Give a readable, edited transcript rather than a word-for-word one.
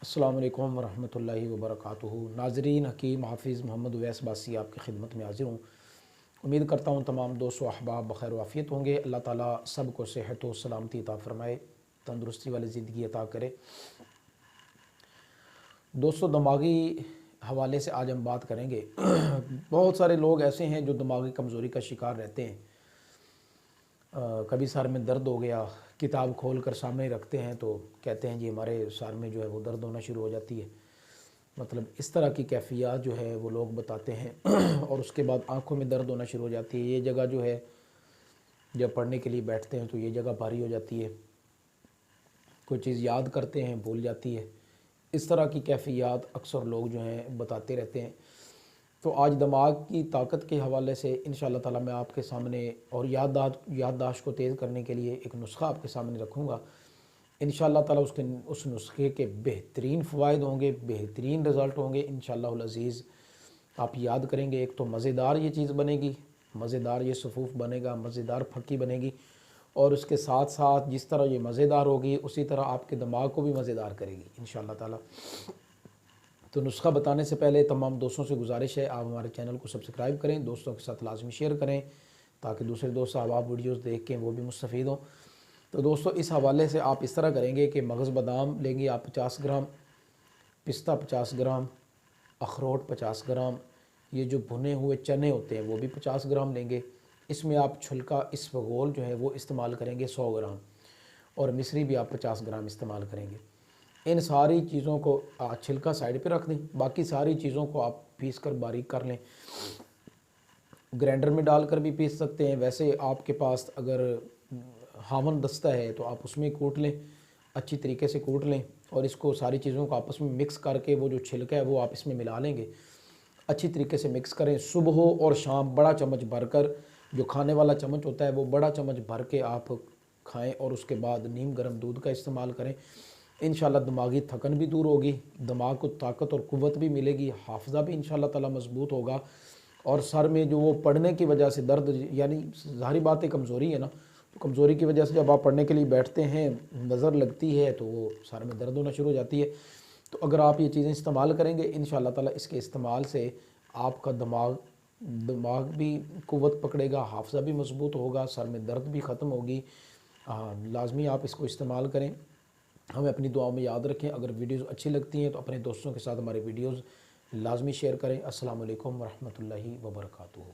अस्सलामु अलैकुम वरहमतुल्लाहि वबरकातुहू। नाज़रीन, हकीम हाफिज़ मोहम्मद उवैस बासी आपकी खिदमत में हाज़िर हूँ। उम्मीद करता हूँ तमाम दोस्त व अहबाब बख़ैर व आफ़ियत होंगे। अल्लाह ताला सब को सेहत व सलामती अता फ़रमाए, तंदुरुस्ती वाली ज़िंदगी अता करे। दोस्तों, दिमागी हवाले से आज हम बात करेंगे। बहुत सारे लोग ऐसे हैं जो दिमागी कमज़ोरी का शिकार रहते हैं। कभी सर में दर्द हो गया, किताब खोल कर सामने रखते हैं तो कहते हैं जी हमारे सर में जो है वो दर्द होना शुरू हो जाती है। मतलब इस तरह की कैफ़ियत जो है वो लोग बताते हैं। और उसके बाद आँखों में दर्द होना शुरू हो जाती है। ये जगह जो है, जब पढ़ने के लिए बैठते हैं तो ये जगह भारी हो जाती है। कोई चीज़ याद करते हैं भूल जाती है। इस तरह की कैफ़ियत अक्सर लोग जो हैं बताते रहते हैं। तो आज दिमाग की ताकत के हवाले से इंशाअल्लाह ताला मैं आपके सामने और याददाश्त को तेज़ करने के लिए एक नुस्खा आपके सामने रखूँगा। इंशाअल्लाह ताला उस नुस्खे के बेहतरीन फ़वाइद होंगे, बेहतरीन रिज़ल्ट होंगे इंशाअल्लाहुल अज़ीज़। आप याद करेंगे, एक तो मज़ेदार ये चीज़ बनेगी, मज़ेदार ये सफ़ूफ़ बनेगा, मज़ेदार फ़क्की बनेगी, और उसके साथ साथ जिस तरह ये मज़ेदार होगी उसी तरह आपके दिमाग को भी मज़ेदार करेगी इंशाअल्लाह ताला। तो नुस्खा बताने से पहले तमाम दोस्तों से गुजारिश है, आप हमारे चैनल को सब्सक्राइब करें, दोस्तों के साथ लाजमी शेयर करें ताकि दूसरे दोस्त आप वीडियोस देख के वो भी मुस्तफ़ीद हों। तो दोस्तों, इस हवाले से आप इस तरह करेंगे कि मगज़ बादाम लेंगे आप 50 ग्राम, पिस्ता 50 ग्राम, अखरोट 50 ग्राम, ये जो भुने हुए चने होते हैं वो भी 50 ग्राम लेंगे। इसमें आप छिलका इसबगोल जो है वो इस्तेमाल करेंगे 100 ग्राम, और मिश्री भी आप 50 ग्राम इस्तेमाल करेंगे। इन सारी चीज़ों को छिलका साइड पे रख दें, बाकी सारी चीज़ों को आप पीस कर बारीक कर लें। ग्राइंडर में डालकर भी पीस सकते हैं, वैसे आपके पास अगर हावन दस्ता है तो आप उसमें कूट लें, अच्छी तरीके से कूट लें, और इसको सारी चीज़ों को आपस में मिक्स करके वो जो छिलका है वो आप इसमें मिला लेंगे। अच्छी तरीके से मिक्स करें। सुबह और शाम बड़ा चम्मच भरकर, जो खाने वाला चम्मच होता है वो बड़ा चम्मच भर के आप खाएं, और उसके बाद नीम गर्म दूध का इस्तेमाल करें। इंशाअल्लाह दिमागी थकन भी दूर होगी, दिमाग को ताकत और क़ुव्वत भी मिलेगी, हाफ़ज़ा भी इंशाअल्लाह ताला मज़बूत होगा। और सर में जो वो पढ़ने की वजह से दर्द, यानी ज़ाहिर बात है कमज़ोरी है ना, तो कमज़ोरी की वजह से जब आप पढ़ने के लिए बैठते हैं, नज़र लगती है तो वो सर में दर्द होना शुरू हो जाती है। तो अगर आप ये चीज़ें इस्तेमाल करेंगे इंशाअल्लाह ताला, इसके इस्तेमाल से आपका दिमाग भी क़ुव्वत पकड़ेगा, हाफ़ज़ा भी मज़बूत होगा, सर में दर्द भी ख़त्म होगी। लाज़मी आप इसको इस्तेमाल करें। हमें अपनी दुआओं में याद रखें। अगर वीडियोज़ अच्छी लगती हैं तो अपने दोस्तों के साथ हमारे वीडियोज़ लाज़मी शेयर करें। अस्सलामु अलैकुम वरहमतुल्लाहि वबरकातुहू।